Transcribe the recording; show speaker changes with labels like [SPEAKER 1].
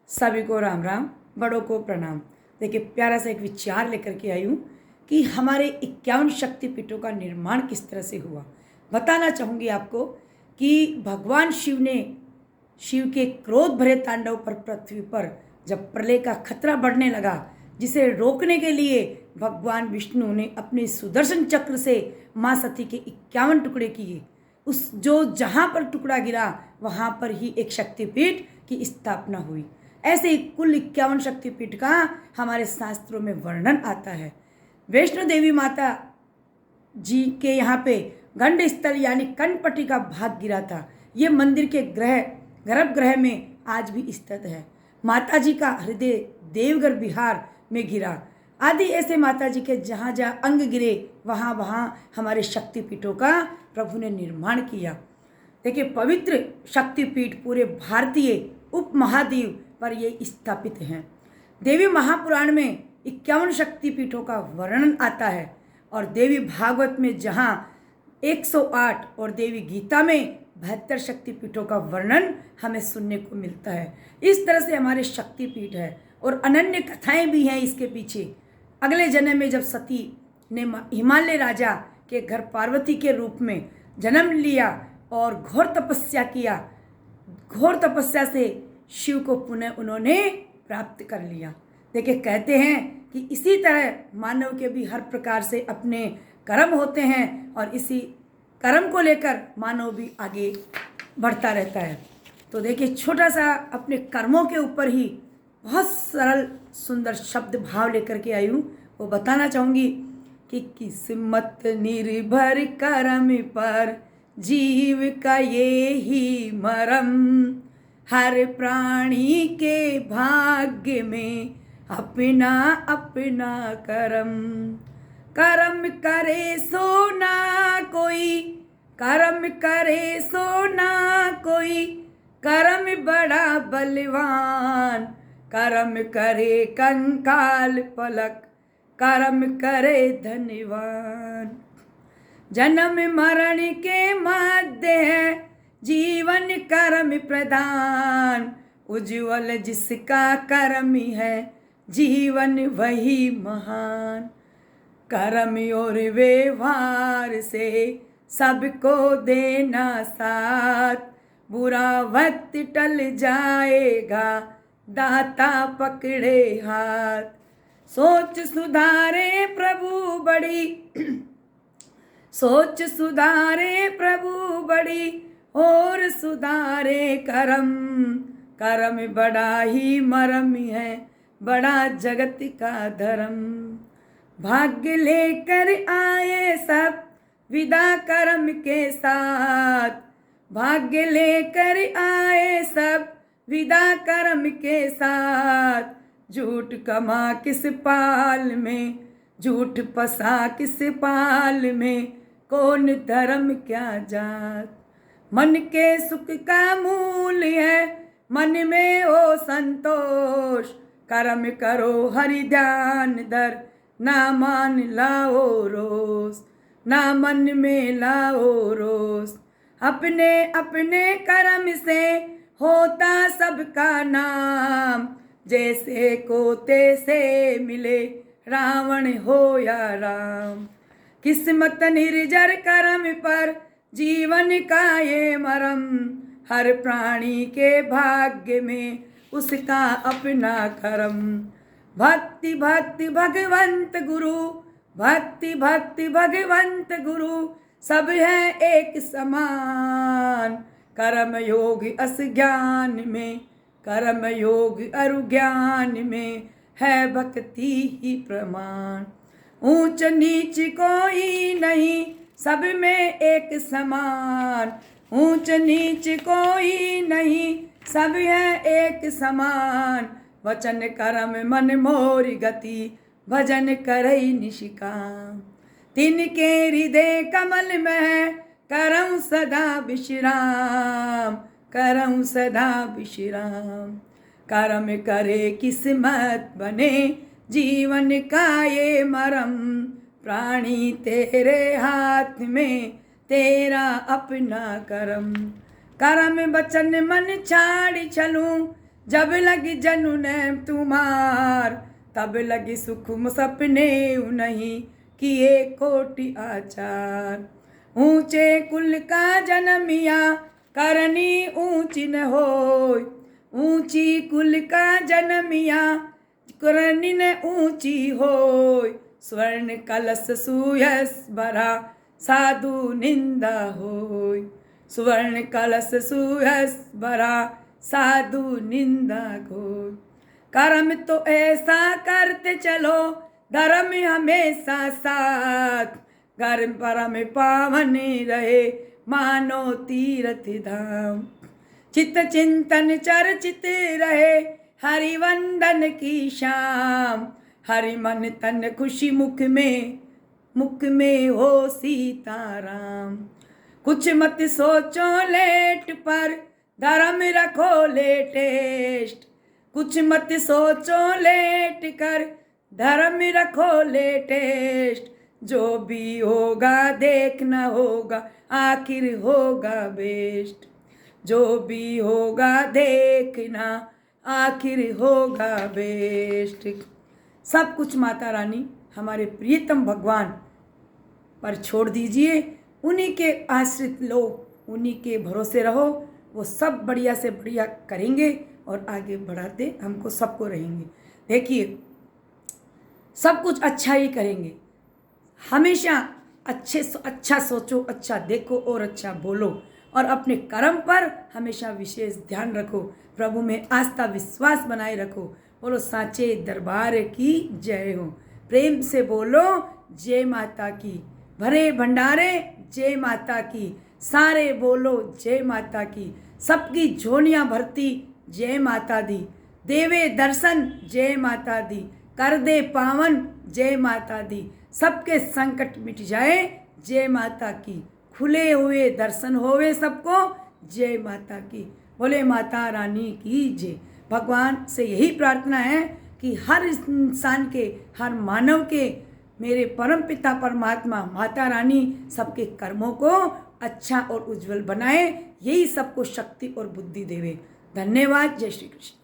[SPEAKER 1] सभी को राम राम, बड़ों को प्रणाम। देखिए, प्यारा सा एक विचार लेकर के आई हूँ कि हमारे 51 शक्तिपीठों का निर्माण किस तरह से हुआ। बताना चाहूँगी आपको कि भगवान शिव के क्रोध भरे तांडव पर पृथ्वी पर जब प्रलय का खतरा बढ़ने लगा, जिसे रोकने के लिए भगवान विष्णु ने अपने सुदर्शन चक्र से माँ सती के 51 टुकड़े किए। उस जो जहाँ पर टुकड़ा गिरा वहाँ पर ही एक शक्तिपीठ की स्थापना हुई। ऐसे ही कुल 51 शक्तिपीठ का हमारे शास्त्रों में वर्णन आता है। वैष्णो देवी माता जी के यहाँ पे गंड स्थल यानी कनपट्टी का भाग गिरा था। ये मंदिर के गर्भगृह में आज भी स्थित है। माता जी का हृदय देवघर बिहार में गिरा। आदि ऐसे माता जी के जहाँ जहाँ अंग गिरे वहाँ वहाँ हमारे शक्तिपीठों का प्रभु ने निर्माण किया। देखिए, पवित्र शक्तिपीठ पूरे भारतीय उपमहाद्वीप पर ये स्थापित हैं। देवी महापुराण में 51 शक्तिपीठों का वर्णन आता है और देवी भागवत में जहाँ 108 और देवी गीता में 72 शक्तिपीठों का वर्णन हमें सुनने को मिलता है। इस तरह से हमारे शक्तिपीठ है और अनन्य कथाएं भी हैं इसके पीछे। अगले जन्म में जब सती ने हिमालय राजा के घर पार्वती के रूप में जन्म लिया और घोर तपस्या किया, घोर तपस्या से शिव को पुनः उन्होंने प्राप्त कर लिया। देखिए, कहते हैं कि इसी तरह मानव के भी हर प्रकार से अपने कर्म होते हैं और इसी कर्म को लेकर मानव भी आगे बढ़ता रहता है। तो देखिए, छोटा सा अपने कर्मों के ऊपर ही बहुत सरल सुंदर शब्द भाव लेकर के आई हूँ। वो बताना चाहूँगी कि किस्मत निर्भर कर्म पर जीव का ये ही मरम, हर प्राणी के भाग्य में अपना अपना कर्म। कर्म करे सो ना कोई, कर्म करे सो ना कोई, कर्म बड़ा बलवान। कर्म करे कंकाल पलक, कर्म करे धनवान। जन्म मरण के मध्य है जीवन कर्म प्रधान। उज्ज्वल जिसका कर्म है जीवन वही महान। कर्म और व्यवहार से सबको देना साथ, बुरा वक्त टल जाएगा दाता पकड़े हाथ। सोच सुधारे प्रभु बड़ी, सोच सुधारे प्रभु बड़ी, और सुधारे कर्म। कर्म बड़ा ही मरम है, बड़ा जगत का धर्म। भाग्य लेकर आए सब विदा कर्म के साथ, भाग्य लेकर आए सब विदा कर्म के साथ। झूठ कमा किस पाल में, झूठ पसा किस पाल में, कौन धर्म क्या जात। मन के सुख का मूल है मन में हो संतोष। कर्म करो हरि ध्यान धर, ना मान लाओ रोष, ना मन में लाओ रोष। अपने अपने कर्म से होता सबका नाम, जैसे को तैसे मिले रावण हो या राम। किस्मत निर्जर कर्म पर जीवन का ये मरम, हर प्राणी के भाग्य में उसका अपना कर्म। भक्ति भक्ति भगवंत गुरु, भक्ति भक्ति भगवंत गुरु, सब है एक समान। कर्म योग अस ज्ञान में, कर्म योग अरु ज्ञान में, है भक्ति ही प्रमाण। ऊंच नीच कोई नहीं, सब में एक समान। ऊंच नीच कोई नहीं, सब है एक समान। वचन कर्म मन मोरी गति, भजन करई निशिकाम। तिनके हृदय कमल में है, करऊं सदा विश्राम, करऊं सदा विश्राम। कर्म करे किस्मत बने जीवन का ये मरम। प्राणी तेरे हाथ में, तेरा अपना कर्म। कर्म बचन मन छाड़ चलूं, जब लगी जनु ने तुम्हार, तब लगी सुख सपने नहीं किए कोटि आचार। ऊंचे कुल का जन्मिया करनी ऊंची न होय, ऊंची कुल का जन्मिया करनी न ऊंची होय। स्वर्ण कलश सुयस भरा साधु निंदा होय, स्वर्ण कलश सुयस भरा साधु निंदा होय। कर्म तो ऐसा करते चलो धर्म हमेशा साथ, कर्म परम पावन रहे मानो तीर्थ धाम। चित्त चिंतन चर्चित रहे हरिवंदन की शाम, हरि मन तन खुशी मुख में हो सीताराम। कुछ मत सोचो लेट पर धर्म रखो लेटेस्ट, कुछ मत सोचो लेट कर धर्म रखो लेटेस्ट। जो भी होगा देखना होगा आखिर होगा बेस्ट, जो भी होगा देखना आखिर होगा बेस्ट। सब कुछ माता रानी हमारे प्रियतम भगवान पर छोड़ दीजिए, उन्हीं के आश्रित लो, उन्हीं के भरोसे रहो, वो सब बढ़िया से बढ़िया करेंगे और आगे बढ़ाते हमको सबको रहेंगे। देखिए सब कुछ अच्छा ही करेंगे, हमेशा अच्छा सोचो, अच्छा देखो और अच्छा बोलो, और अपने कर्म पर हमेशा विशेष ध्यान रखो, प्रभु में आस्था विश्वास बनाए रखो। बोलो साचे दरबार की जय हो। प्रेम से बोलो जय माता की, भरे भंडारे जय माता की, सारे बोलो जय माता की। सबकी झोलियाँ भरती जय माता दी, देवे दर्शन जय माता दी, कर दे पावन जय माता दी। सबके संकट मिट जाए जय माता की, खुले हुए दर्शन होवे सबको जय माता की। बोले माता रानी की जय। भगवान से यही प्रार्थना है कि हर इंसान के, हर मानव के, मेरे परम पिता परमात्मा माता रानी सबके कर्मों को अच्छा और उज्जवल बनाए, यही सबको शक्ति और बुद्धि देवे। धन्यवाद। जय श्री कृष्ण।